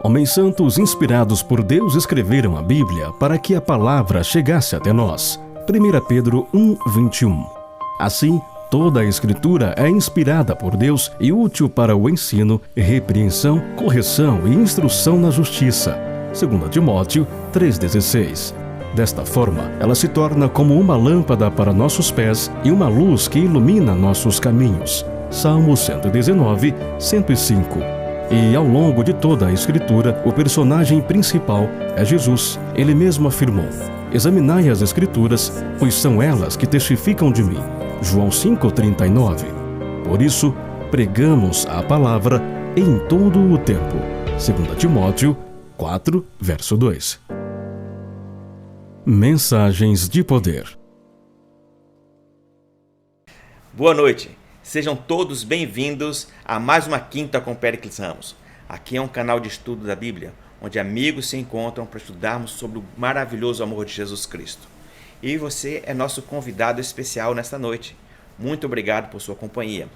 Homens santos inspirados por Deus escreveram a Bíblia para que a palavra chegasse até nós. 1 Pedro 1:21. Assim, toda a Escritura é inspirada por Deus e útil para o ensino, repreensão, correção e instrução na justiça. 2 Timóteo 3,16. Desta forma, ela se torna como uma lâmpada para nossos pés e uma luz que ilumina nossos caminhos. Salmo 119, 105. E ao longo de toda a Escritura, o personagem principal é Jesus. Ele mesmo afirmou: examinai as Escrituras, pois são elas que testificam de mim. João 5,39. Por isso, pregamos a palavra em todo o tempo. 2 Timóteo 4, verso 2. Mensagens de poder. Boa noite. Sejam todos bem-vindos a mais uma Quinta com Péricles Ramos. Aqui é um canal de estudo da Bíblia, onde amigos se encontram para estudarmos sobre o maravilhoso amor de Jesus Cristo. E você é nosso convidado especial nesta noite. Muito obrigado por sua companhia.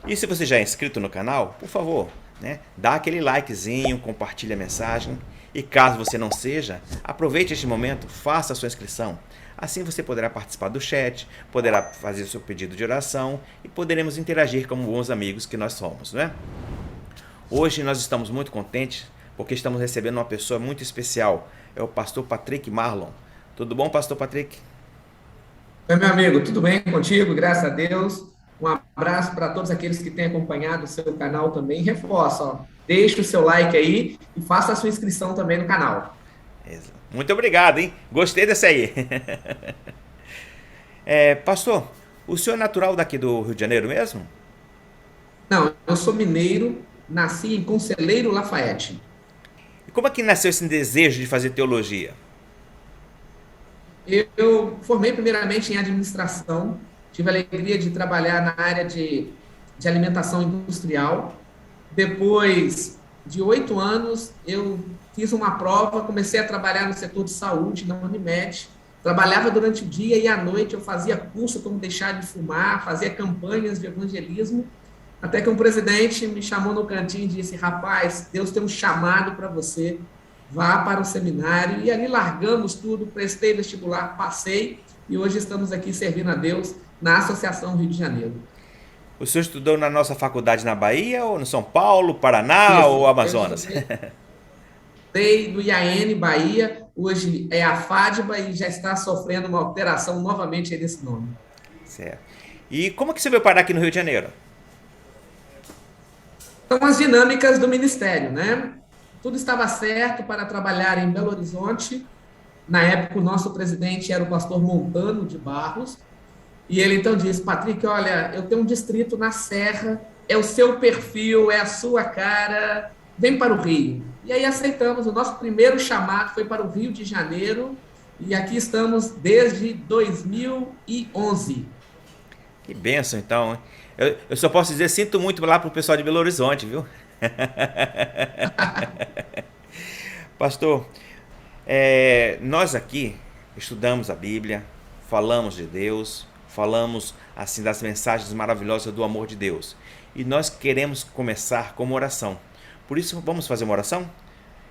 E se você já é inscrito no canal, por favor, dá aquele likezinho, compartilhe a mensagem. E caso você não seja, aproveite este momento, faça a sua inscrição. Assim você poderá participar do chat, poderá fazer o seu pedido de oração e poderemos interagir como bons amigos que nós somos, não é? Hoje nós estamos muito contentes porque estamos recebendo uma pessoa muito especial. É o pastor Patrick Marlon. Tudo bom, pastor Patrick? Oi, meu amigo, tudo bem contigo? Graças a Deus. Um abraço para todos aqueles que têm acompanhado o seu canal também. Reforça, deixa o seu like aí e faça a sua inscrição também no canal. Muito obrigado, hein? Gostei dessa aí. Pastor, o senhor é natural daqui do Rio de Janeiro mesmo? Não, eu sou mineiro, nasci em Conselheiro Lafayette. E como é que nasceu esse desejo de fazer teologia? Eu formei primeiramente em administração, tive a alegria de trabalhar na área de alimentação industrial. Depois de 8 anos, eu fiz uma prova, comecei a trabalhar no setor de saúde, na Unimed. Trabalhava durante o dia e à noite, eu fazia curso como deixar de fumar, fazia campanhas de evangelismo, até que um presidente me chamou no cantinho e disse: rapaz, Deus tem um chamado para você, vá para o seminário. E ali largamos tudo, prestei vestibular, passei, e hoje estamos aqui servindo a Deus na Associação Rio de Janeiro. O senhor estudou na nossa faculdade na Bahia, ou no São Paulo, Paraná ou Amazonas? Estudei no IAN, Bahia, hoje é a FADBA e já está sofrendo uma alteração novamente aí nesse nome. Certo. E como que você veio parar aqui no Rio de Janeiro? São as dinâmicas do ministério, né? Tudo estava certo para trabalhar em Belo Horizonte. Na época, o nosso presidente era o pastor Montano de Barros. E ele então disse: Patrick, olha, eu tenho um distrito na Serra, é o seu perfil, é a sua cara, vem para o Rio. E aí aceitamos, o nosso primeiro chamado foi para o Rio de Janeiro, e aqui estamos desde 2011. Que bênção, então, hein? Eu só posso dizer, sinto muito lá para o pessoal de Belo Horizonte, viu? Pastor, nós aqui estudamos a Bíblia, falamos de Deus, falamos assim das mensagens maravilhosas do amor de Deus. E nós queremos começar com uma oração. Por isso, vamos fazer uma oração?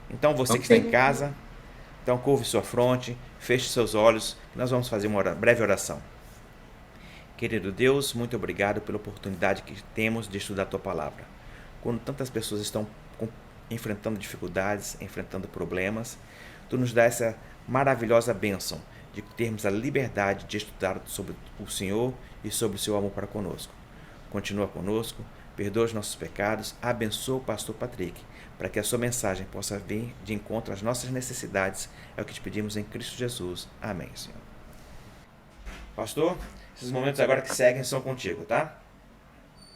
Então, você que está em casa, então curve sua fronte, feche seus olhos, nós vamos fazer uma breve oração. Querido Deus, muito obrigado pela oportunidade que temos de estudar a Tua Palavra. Quando tantas pessoas estão enfrentando dificuldades, enfrentando problemas, Tu nos dá essa maravilhosa bênção de termos a liberdade de estudar sobre o Senhor e sobre o Seu amor para conosco. Continua conosco, perdoa os nossos pecados, abençoa o pastor Patrick, para que a sua mensagem possa vir de encontro às nossas necessidades. É o que te pedimos em Cristo Jesus. Amém, Senhor. Pastor, esses momentos agora que seguem são contigo, tá?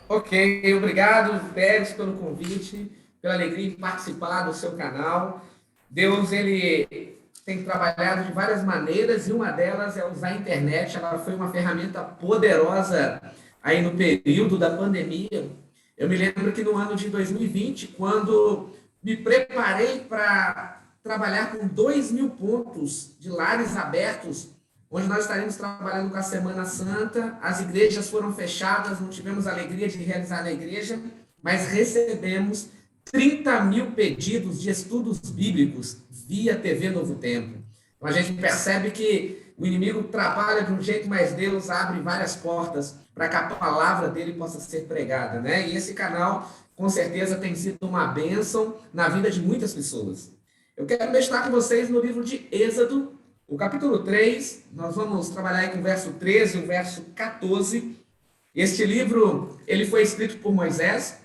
Ok, obrigado, Pérez, pelo convite, pela alegria de participar do seu canal. Deus, ele tem trabalhado de várias maneiras, e uma delas é usar a internet. Ela foi uma ferramenta poderosa aí no período da pandemia. Eu me lembro que no ano de 2020, quando me preparei para trabalhar com 2.000 pontos de lares abertos, onde nós estaremos trabalhando com a Semana Santa, as igrejas foram fechadas, não tivemos a alegria de realizar na igreja, mas recebemos 30 mil pedidos de estudos bíblicos via TV Novo Tempo. Então a gente percebe que o inimigo trabalha de um jeito, mas Deus abre várias portas para que a palavra dele possa ser pregada, né? E esse canal, com certeza, tem sido uma bênção na vida de muitas pessoas. Eu quero meditar com vocês no livro de Êxodo, o capítulo 3, nós vamos trabalhar aí com o verso 13 e o verso 14. Este livro, ele foi escrito por Moisés.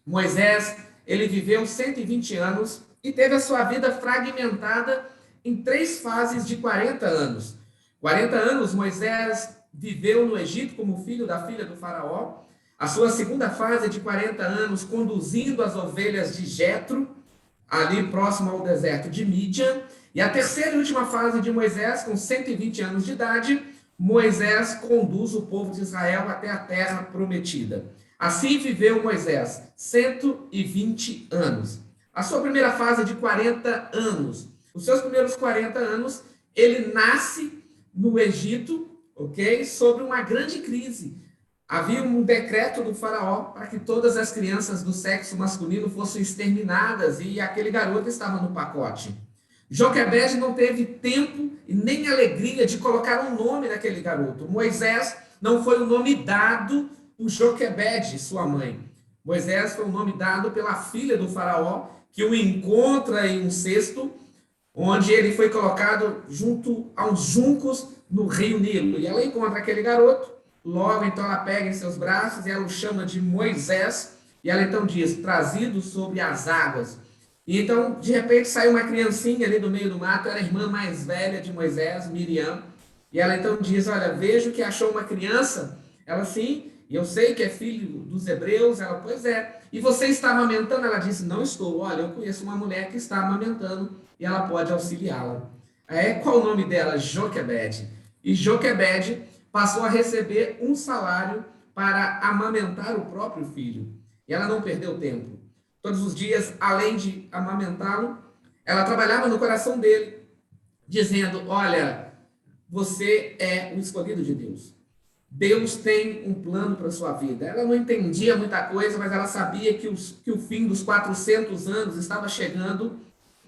Moisés, ele viveu 120 anos e teve a sua vida fragmentada em 3 fases de 40 anos. 40 anos Moisés viveu no Egito como filho da filha do faraó. A sua segunda fase de 40 anos conduzindo as ovelhas de Jetro, ali próximo ao deserto de Mídian. E a terceira e última fase de Moisés, com 120 anos de idade, Moisés conduz o povo de Israel até a terra prometida. Assim viveu Moisés 120 anos. A sua primeira fase de 40 anos. Os seus primeiros 40 anos, ele nasce no Egito, ok? Sobre uma grande crise. Havia um decreto do faraó para que todas as crianças do sexo masculino fossem exterminadas e aquele garoto estava no pacote. Joquebede não teve tempo e nem alegria de colocar um nome naquele garoto. Moisés não foi o nome dado por Joquebede, sua mãe. Moisés foi o nome dado pela filha do faraó, que o encontra em um cesto, onde ele foi colocado junto aos juncos no rio Nilo. E ela encontra aquele garoto, logo então ela pega em seus braços e ela o chama de Moisés, e ela então diz, trazido sobre as águas. E então, de repente, saiu uma criancinha ali do meio do mato, era a irmã mais velha de Moisés, Miriam, e ela então diz, olha, vejo que achou uma criança. Ela, sim, e eu sei que é filho dos hebreus. Ela, pois é. E você está amamentando? Ela disse, não estou. Olha, eu conheço uma mulher que está amamentando e ela pode auxiliá-la. Qual o nome dela? Joquebede. E Joquebede passou a receber um salário para amamentar o próprio filho. E ela não perdeu tempo. Todos os dias, além de amamentá-lo, ela trabalhava no coração dele, dizendo, olha, você é o escolhido de Deus. Deus tem um plano para a sua vida. Ela não entendia muita coisa, mas ela sabia que o fim dos 400 anos estava chegando.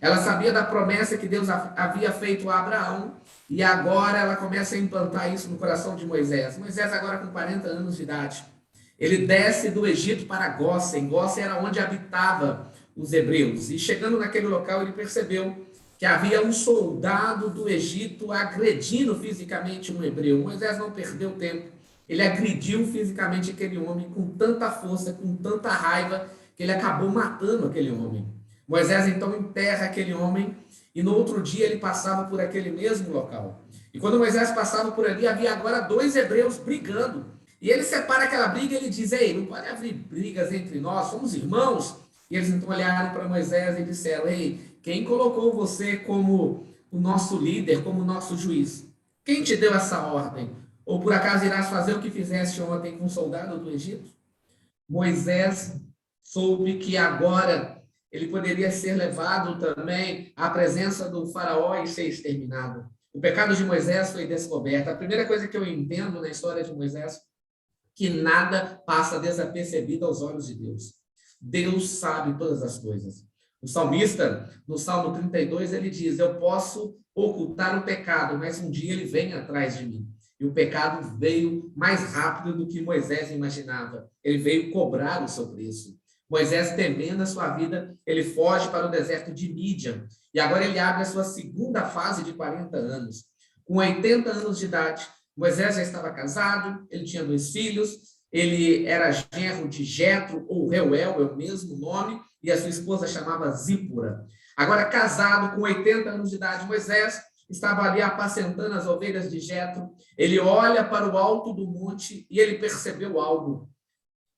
Ela sabia da promessa que Deus havia feito a Abraão, e agora ela começa a implantar isso no coração de Moisés. Moisés agora com 40 anos de idade. Ele desce do Egito para Gósen. Gósen era onde habitava os hebreus. E chegando naquele local, ele percebeu que havia um soldado do Egito agredindo fisicamente um hebreu. Moisés não perdeu tempo. Ele agrediu fisicamente aquele homem com tanta força, com tanta raiva, que ele acabou matando aquele homem. Moisés então enterra aquele homem e no outro dia ele passava por aquele mesmo local. E quando Moisés passava por ali, havia agora 2 hebreus brigando. E ele separa aquela briga e ele diz, ei, não pode haver brigas entre nós, somos irmãos. E eles então olharam para Moisés e disseram, ei, quem colocou você como o nosso líder, como o nosso juiz? Quem te deu essa ordem? Ou por acaso irás fazer o que fizeste ontem com um soldado do Egito? Moisés soube que agora ele poderia ser levado também à presença do faraó e ser exterminado. O pecado de Moisés foi descoberto. A primeira coisa que eu entendo na história de Moisés, que nada passa desapercebido aos olhos de Deus. Deus sabe todas as coisas. O salmista, no Salmo 32, ele diz, eu posso ocultar o pecado, mas um dia ele vem atrás de mim. E o pecado veio mais rápido do que Moisés imaginava. Ele veio cobrar o seu preço. Moisés, temendo a sua vida, ele foge para o deserto de Mídian. E agora ele abre a sua segunda fase de 40 anos. Com 80 anos de idade, Moisés já estava casado, ele tinha 2 filhos, ele era genro de Jetro, ou Reuel, é o mesmo nome, e a sua esposa chamava Zípora. Agora, casado, com 80 anos de idade, Moisés estava ali apacentando as ovelhas de Jetro. Ele olha para o alto do monte e ele percebeu algo.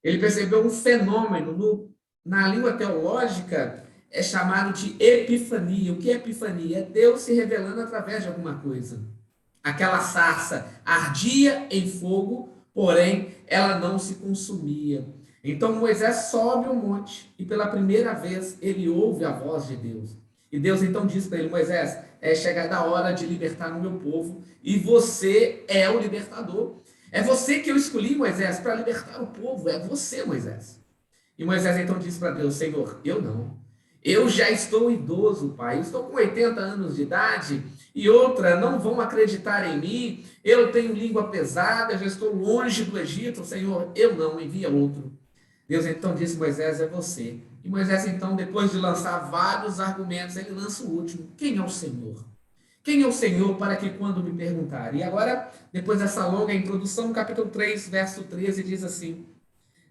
Ele percebeu um fenômeno. Na língua teológica, é chamado de epifania. O que é epifania? É Deus se revelando através de alguma coisa. Aquela sarça ardia em fogo, porém, ela não se consumia. Então, Moisés sobe o monte e, pela primeira vez, ele ouve a voz de Deus. E Deus, então, diz para ele, Moisés, é chegada a hora de libertar o meu povo e você é o libertador. É você que eu escolhi, Moisés, para libertar o povo. É você, Moisés. E Moisés então disse para Deus: Senhor, eu não. Eu já estou idoso, pai. Eu estou com 80 anos de idade e outra, não vão acreditar em mim. Eu tenho língua pesada, já estou longe do Egito. Senhor, eu não, envia outro. Deus então disse: Moisés, é você. E Moisés então, depois de lançar vários argumentos, ele lança o último: quem é o Senhor? Quem é o Senhor para que quando me perguntar? E agora, depois dessa longa introdução, capítulo 3, verso 13, diz assim: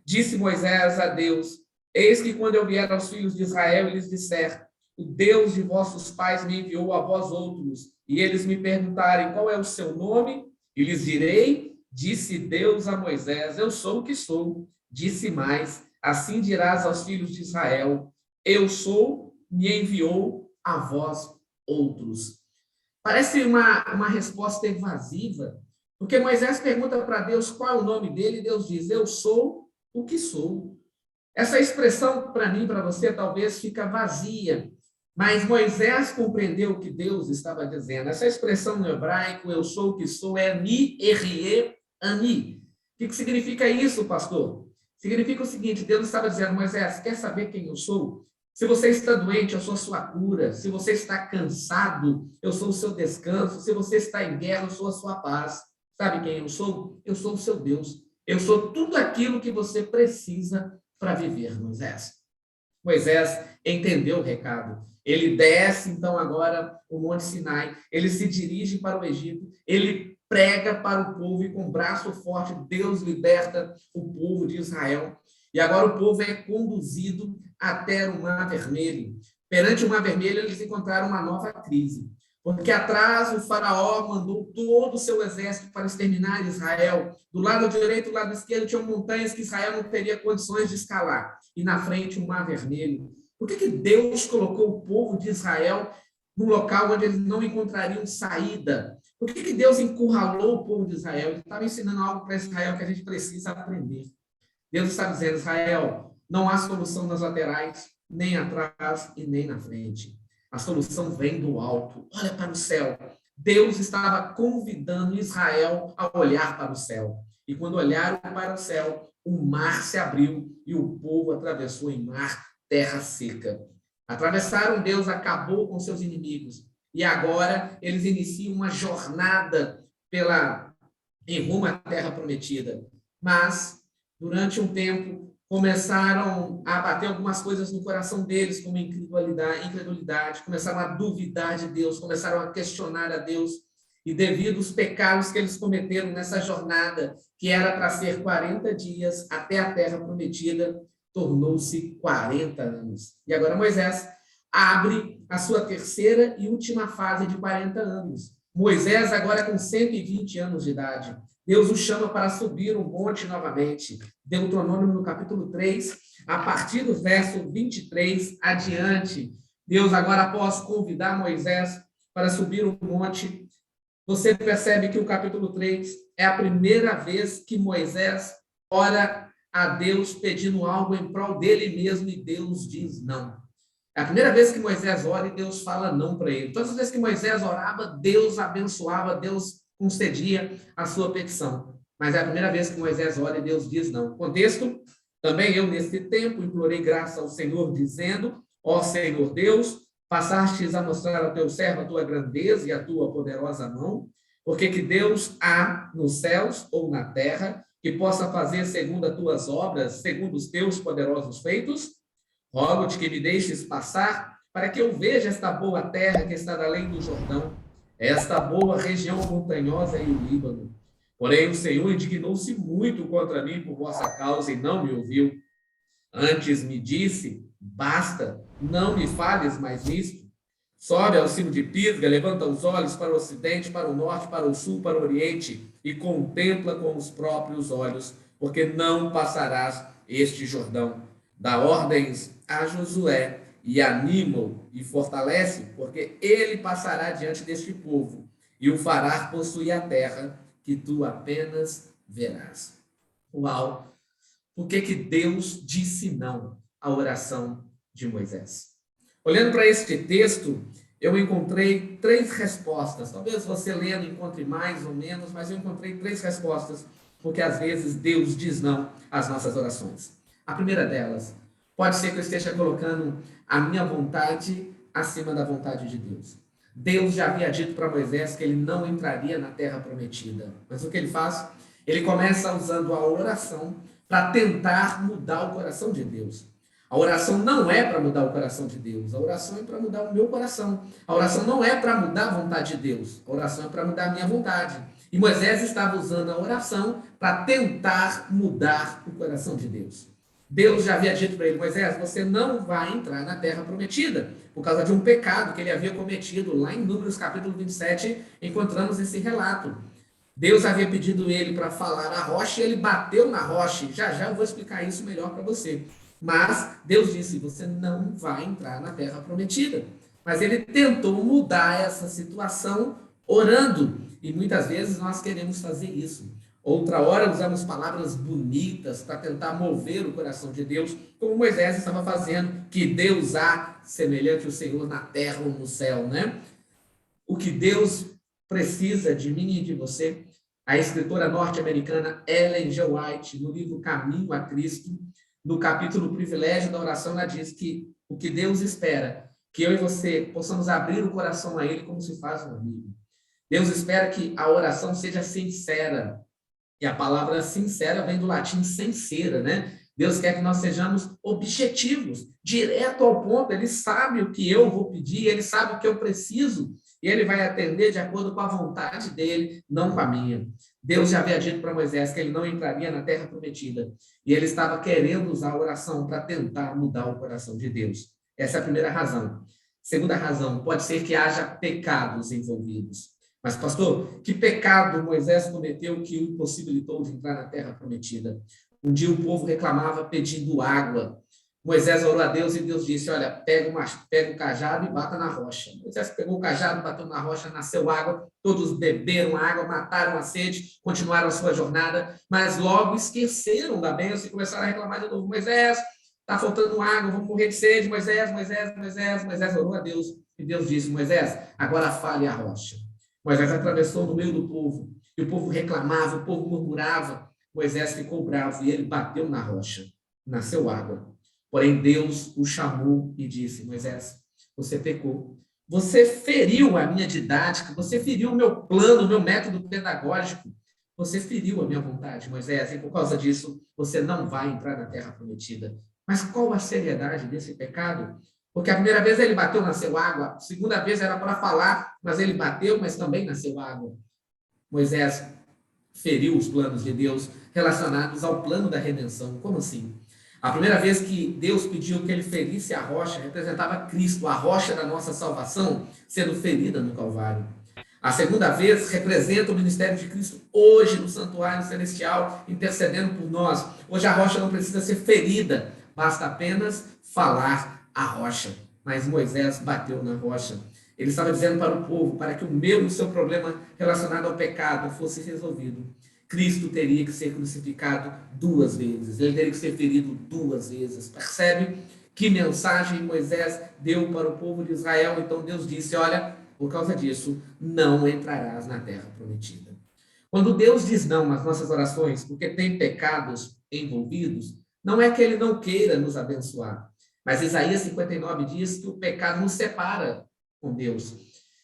Disse Moisés a Deus: Eis que quando eu vier aos filhos de Israel e lhes disser: O Deus de vossos pais me enviou a vós outros, e eles me perguntarem qual é o seu nome, e lhes direi: Disse Deus a Moisés: Eu sou o que sou. Disse mais: Assim dirás aos filhos de Israel: Eu sou, me enviou a vós outros. Parece uma resposta evasiva, porque Moisés pergunta para Deus qual é o nome dele, e Deus diz: Eu sou o que sou. Essa expressão, para mim, para você, talvez fica vazia, mas Moisés compreendeu o que Deus estava dizendo. Essa expressão no hebraico, eu sou o que sou, é ni, erie, ani. O que significa isso, pastor? Significa o seguinte: Deus estava dizendo: Moisés, quer saber quem eu sou? Se você está doente, eu sou a sua cura. Se você está cansado, eu sou o seu descanso. Se você está em guerra, eu sou a sua paz. Sabe quem eu sou? Eu sou o seu Deus. Eu sou tudo aquilo que você precisa para viver, Moisés. Moisés entendeu o recado. Ele desce, então, agora o Monte Sinai. Ele se dirige para o Egito. Ele prega para o povo e, com braço forte, Deus liberta o povo de Israel. E agora o povo é conduzido até o Mar Vermelho. Perante o Mar Vermelho, eles encontraram uma nova crise. Porque atrás o faraó mandou todo o seu exército para exterminar Israel. Do lado direito e do lado esquerdo tinham montanhas que Israel não teria condições de escalar. E na frente o Mar Vermelho. Por que Deus colocou o povo de Israel num local onde eles não encontrariam saída? Por que Deus encurralou o povo de Israel? Ele estava ensinando algo para Israel que a gente precisa aprender. Deus está dizendo: Israel, não há solução nas laterais, nem atrás e nem na frente. A solução vem do alto. Olha para o céu. Deus estava convidando Israel a olhar para o céu. E quando olharam para o céu, o mar se abriu e o povo atravessou em mar, terra seca. Atravessaram, Deus acabou com seus inimigos. E agora eles iniciam uma jornada em rumo à terra prometida. Mas, durante um tempo, começaram a bater algumas coisas no coração deles, como incredulidade, começaram a duvidar de Deus, começaram a questionar a Deus, e devido aos pecados que eles cometeram nessa jornada, que era para ser 40 dias até a terra prometida, tornou-se 40 anos. E agora Moisés abre a sua terceira e última fase de 40 anos. Moisés agora com 120 anos de idade. Deus o chama para subir o monte novamente. Deuteronômio, no capítulo 3, a partir do verso 23 adiante. Deus agora, após convidar Moisés para subir o monte, você percebe que o capítulo 3 é a primeira vez que Moisés ora a Deus pedindo algo em prol dele mesmo e Deus diz não. É a primeira vez que Moisés ora e Deus fala não para ele. Todas as vezes que Moisés orava, Deus abençoava, Deus concedia a sua petição. Mas é a primeira vez que Moisés ora e Deus diz não. Contexto: também eu, nesse tempo, implorei graça ao Senhor, dizendo: ó Senhor Deus, passastes a mostrar ao teu servo a tua grandeza e a tua poderosa mão, porque que Deus há nos céus ou na terra que possa fazer segundo as tuas obras, segundo os teus poderosos feitos? Rogo-te que me deixes passar, para que eu veja esta boa terra que está além do Jordão, esta boa região montanhosa e o Líbano. Porém, o Senhor indignou-se muito contra mim por vossa causa e não me ouviu. Antes me disse: basta, não me fales mais nisto. Sobe ao cimo de Pisga, levanta os olhos para o ocidente, para o norte, para o sul, para o oriente, e contempla com os próprios olhos, porque não passarás este Jordão. Dá ordens a Josué e anima-o e fortalece, porque ele passará diante deste povo e o fará possuir a terra que tu apenas verás. Uau! Por que Deus disse não à oração de Moisés? Olhando para este texto, eu encontrei 3 respostas. Talvez você lendo encontre mais ou menos, mas eu encontrei 3 respostas, porque às vezes Deus diz não às nossas orações. A primeira delas, pode ser que eu esteja colocando a minha vontade acima da vontade de Deus. Deus já havia dito para Moisés que ele não entraria na terra prometida. Mas o que ele faz? Ele começa usando a oração para tentar mudar o coração de Deus. A oração não é para mudar o coração de Deus, a oração é para mudar o meu coração. A oração não é para mudar a vontade de Deus, a oração é para mudar a minha vontade. E Moisés estava usando a oração para tentar mudar o coração de Deus. Deus já havia dito para ele: Moisés, você não vai entrar na terra prometida, por causa de um pecado que ele havia cometido. Lá em Números capítulo 27, encontramos esse relato. Deus havia pedido ele para falar a rocha e ele bateu na rocha. Já já eu vou explicar isso melhor para você. Mas Deus disse: você não vai entrar na terra prometida. Mas ele tentou mudar essa situação orando. E muitas vezes nós queremos fazer isso. Outra hora usamos palavras bonitas para tentar mover o coração de Deus, como Moisés estava fazendo, que Deus há semelhante ao Senhor na terra ou no céu, né? O que Deus precisa de mim e de você, a escritora norte-americana Ellen G. White, no livro Caminho a Cristo, no capítulo Privilégio da Oração, ela diz que o que Deus espera, que eu e você possamos abrir o coração a Ele como se faz um amigo. Deus espera que a oração seja sincera. E a palavra sincera vem do latim sincera, né? Deus quer que nós sejamos objetivos, direto ao ponto. Ele sabe o que eu vou pedir, ele sabe o que eu preciso, e ele vai atender de acordo com a vontade dele, não com a minha. Deus já havia dito para Moisés que ele não entraria na terra prometida, e ele estava querendo usar a oração para tentar mudar o coração de Deus. Essa é a primeira razão. Segunda razão, pode ser que haja pecados envolvidos. Mas, pastor, que pecado Moisés cometeu que o impossibilitou de entrar na terra prometida? Um dia o povo reclamava pedindo água. Moisés orou a Deus e Deus disse: olha, pega o cajado e bata na rocha. Moisés pegou o cajado, bateu na rocha, nasceu água, todos beberam água, mataram a sede, continuaram a sua jornada, mas logo esqueceram da bênção e começaram a reclamar de novo. Moisés, está faltando água, vamos morrer de sede. Moisés orou a Deus e Deus disse: Moisés, agora fale a rocha. Moisés atravessou no meio do povo, e o povo reclamava, o povo murmurava. Moisés ficou bravo e ele bateu na rocha. Nasceu água. Porém, Deus o chamou e disse: Moisés, você pecou. Você feriu a minha didática, você feriu o meu plano, o meu método pedagógico. Você feriu a minha vontade, Moisés, e por causa disso, você não vai entrar na terra prometida. Mas qual a seriedade desse pecado? Porque a primeira vez ele bateu, nasceu água. A segunda vez era para falar, mas ele bateu, mas também nasceu água. Moisés feriu os planos de Deus relacionados ao plano da redenção. Como assim? A primeira vez que Deus pediu que ele ferisse a rocha, representava Cristo, a rocha da nossa salvação, sendo ferida no Calvário. A segunda vez representa o ministério de Cristo hoje no santuário celestial, intercedendo por nós. Hoje a rocha não precisa ser ferida, basta apenas falar a rocha. Mas Moisés bateu na rocha. Ele estava dizendo para o povo, para que o seu problema relacionado ao pecado fosse resolvido, Cristo teria que ser crucificado 2 vezes. Ele teria que ser ferido 2 vezes. Percebe que mensagem Moisés deu para o povo de Israel? Então Deus disse: olha, por causa disso, não entrarás na terra prometida. Quando Deus diz não nas nossas orações, porque tem pecados envolvidos, não é que ele não queira nos abençoar. Mas Isaías 59 diz que o pecado nos separa com Deus.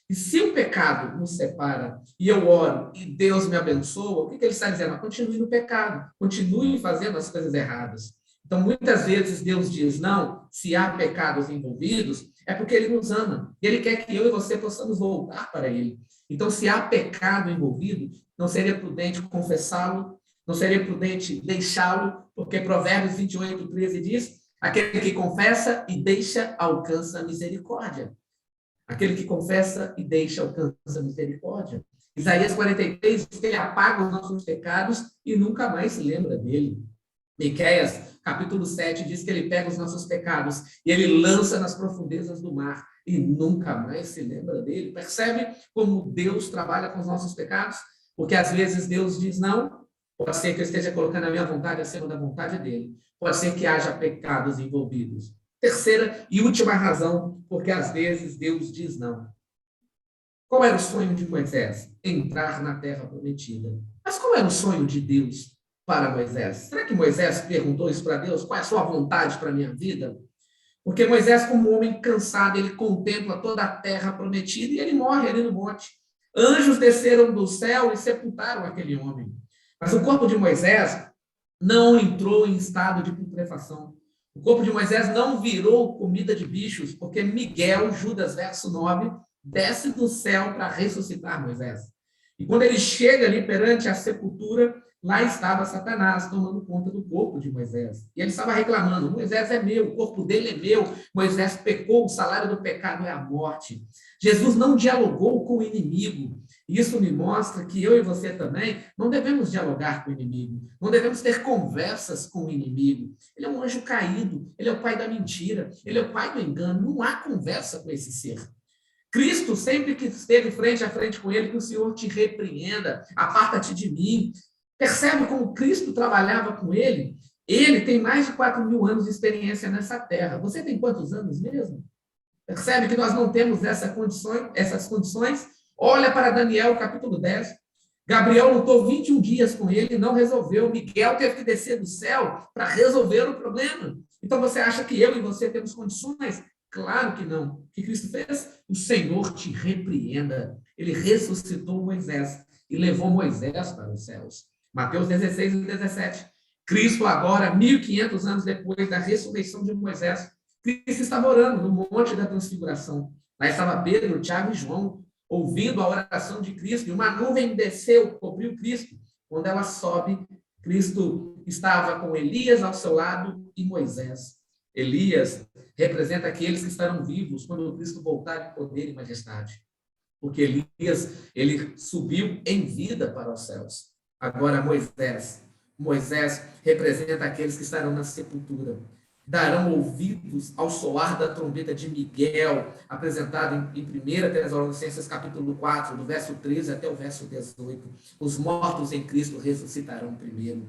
E se o pecado nos separa, e eu oro, e Deus me abençoa, o que ele está dizendo? Continue no pecado, continue fazendo as coisas erradas. Então, muitas vezes Deus diz não, se há pecados envolvidos, é porque ele nos ama. E ele quer que eu e você possamos voltar para ele. Então, se há pecado envolvido, não seria prudente confessá-lo, não seria prudente deixá-lo, porque Provérbios 28, 13 diz: aquele que confessa e deixa alcança a misericórdia. Aquele que confessa e deixa alcança a misericórdia. Isaías 43 diz que ele apaga os nossos pecados e nunca mais se lembra dele. Miqueias, capítulo 7, diz que ele pega os nossos pecados e ele lança nas profundezas do mar e nunca mais se lembra dele. Percebe como Deus trabalha com os nossos pecados? Porque às vezes Deus diz não. Pode ser que eu esteja colocando a minha vontade acima da vontade dele. Pode ser que haja pecados envolvidos. Terceira e última razão, porque às vezes Deus diz não. Qual era o sonho de Moisés? Entrar na terra prometida. Mas qual era o sonho de Deus? para Moisés. Será que Moisés perguntou isso para Deus? Qual é a sua vontade para a minha vida? Porque Moisés, como um homem cansado, ele contempla toda a terra prometida e ele morre ali no monte. Anjos desceram do céu e sepultaram aquele homem. Mas o corpo de Moisés não entrou em estado de putrefação. O corpo de Moisés não virou comida de bichos, porque Miguel, Judas, verso 9, desce do céu para ressuscitar Moisés. E quando ele chega ali perante a sepultura, lá estava Satanás tomando conta do corpo de Moisés. E ele estava reclamando: Moisés é meu, o corpo dele é meu, Moisés pecou, o salário do pecado é a morte. Jesus não dialogou com o inimigo. Isso me mostra que eu e você também não devemos dialogar com o inimigo, não devemos ter conversas com o inimigo. Ele é um anjo caído, ele é o pai da mentira, ele é o pai do engano, não há conversa com esse ser. Cristo, sempre que esteve frente a frente com ele, que o Senhor te repreenda, aparta-te de mim. Percebe como Cristo trabalhava com ele? Ele tem mais de 4.000 anos de experiência nessa terra. Você tem quantos anos mesmo? Percebe que nós não temos essas condições? Olha para Daniel, capítulo 10. Gabriel lutou 21 dias com ele e não resolveu. Miguel teve que descer do céu para resolver o problema. Então você acha que eu e você temos condições? Claro que não. O que Cristo fez? O Senhor te repreenda. Ele ressuscitou Moisés e levou Moisés para os céus. Mateus 16 e 17. Cristo agora, 1.500 anos depois da ressurreição de Moisés, Cristo estava orando no Monte da Transfiguração. Lá estava Pedro, Tiago e João, ouvindo a oração de Cristo, e uma nuvem desceu, cobriu Cristo. Quando ela sobe, Cristo estava com Elias ao seu lado e Moisés. Elias representa aqueles que estarão vivos quando Cristo voltar em poder e majestade. Porque Elias, ele subiu em vida para os céus. Agora Moisés representa aqueles que estarão na sepultura. Darão ouvidos ao soar da trombeta de Miguel, apresentado em 1 Tessalonicenses capítulo 4, do verso 13 até o verso 18. Os mortos em Cristo ressuscitarão primeiro.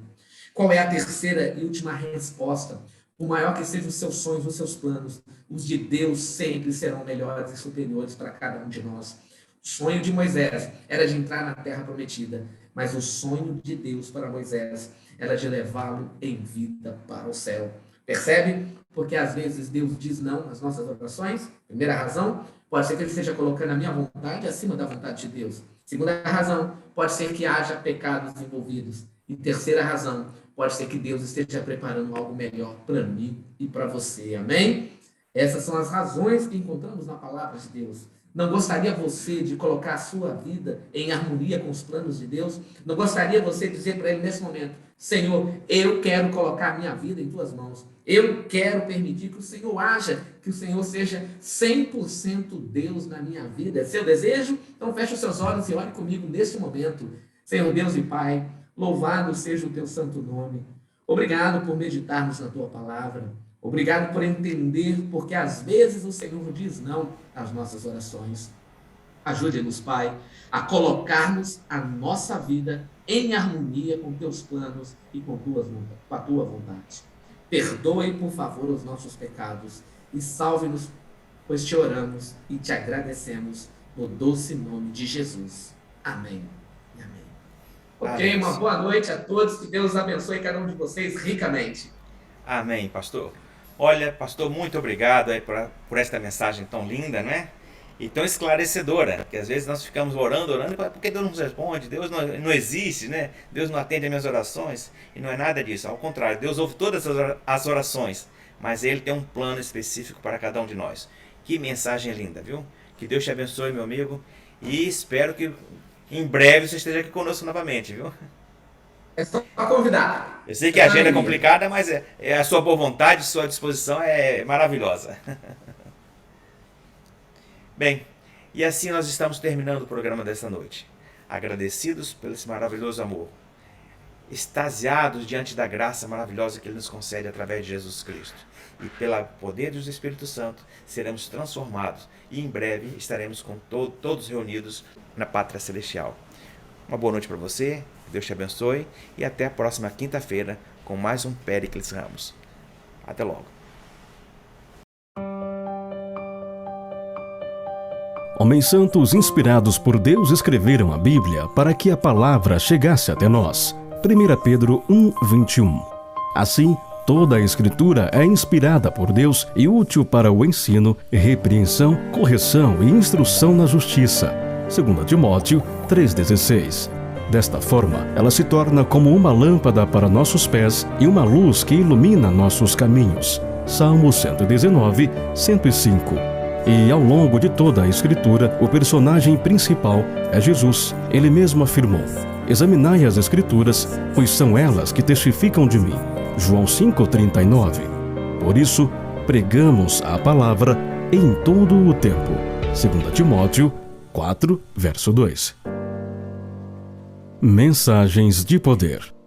Qual é a terceira e última resposta? Por maior que sejam os seus sonhos, os seus planos, os de Deus sempre serão melhores e superiores para cada um de nós. O sonho de Moisés era de entrar na terra prometida, mas o sonho de Deus para Moisés era de levá-lo em vida para o céu. Percebe? Porque às vezes Deus diz não às nossas orações. Primeira razão, pode ser que Ele esteja colocando a minha vontade acima da vontade de Deus. Segunda razão, pode ser que haja pecados envolvidos. E terceira razão, pode ser que Deus esteja preparando algo melhor para mim e para você. Amém? Essas são as razões que encontramos na palavra de Deus. Não gostaria você de colocar a sua vida em harmonia com os planos de Deus? Não gostaria você de dizer para Ele nesse momento: Senhor, eu quero colocar a minha vida em tuas mãos. Eu quero permitir que o Senhor haja, que o Senhor seja 100% Deus na minha vida. É seu desejo? Então feche os seus olhos e ore comigo neste momento. Senhor Deus e Pai, louvado seja o teu santo nome. Obrigado por meditarmos na tua palavra. Obrigado por entender porque às vezes o Senhor diz não às nossas orações. Ajude-nos, Pai, a colocarmos a nossa vida em harmonia com teus planos e com a tua vontade. Perdoe, por favor, os nossos pecados e salve-nos, pois te oramos e te agradecemos no doce nome de Jesus. Amém. Amém. Ok, uma boa noite a todos, que Deus abençoe cada um de vocês ricamente. Amém, pastor. Olha, pastor, muito obrigado aí por esta mensagem tão linda, não é? E tão esclarecedora, porque às vezes nós ficamos orando, e por que Deus não nos responde? Deus não existe, né? Deus não atende as minhas orações, e não é nada disso, ao contrário, Deus ouve todas as orações, mas Ele tem um plano específico para cada um de nós. Que mensagem linda, viu? Que Deus te abençoe, meu amigo, e espero que em breve você esteja aqui conosco novamente, viu? É só convidar. Eu sei que a agenda é complicada, mas a sua boa vontade, sua disposição é maravilhosa. Bem, e assim nós estamos terminando o programa desta noite. Agradecidos pelo esse maravilhoso amor. Extasiados diante da graça maravilhosa que Ele nos concede através de Jesus Cristo. E pelo poder do Espírito Santo seremos transformados. E em breve estaremos com todos reunidos na Pátria Celestial. Uma boa noite para você. Deus te abençoe. E até a próxima quinta-feira com mais um Péricles Ramos. Até logo. Homens santos inspirados por Deus escreveram a Bíblia para que a palavra chegasse até nós. 1 Pedro 1:21. Assim, toda a Escritura é inspirada por Deus e útil para o ensino, repreensão, correção e instrução na justiça. 2 Timóteo 3,16. Desta forma, ela se torna como uma lâmpada para nossos pés e uma luz que ilumina nossos caminhos. Salmo 119, 105. E ao longo de toda a Escritura, o personagem principal é Jesus. Ele mesmo afirmou: examinai as Escrituras, pois são elas que testificam de mim. João 5,39. Por isso, pregamos a palavra em todo o tempo. 2 Timóteo 4, verso 2. Mensagens de poder.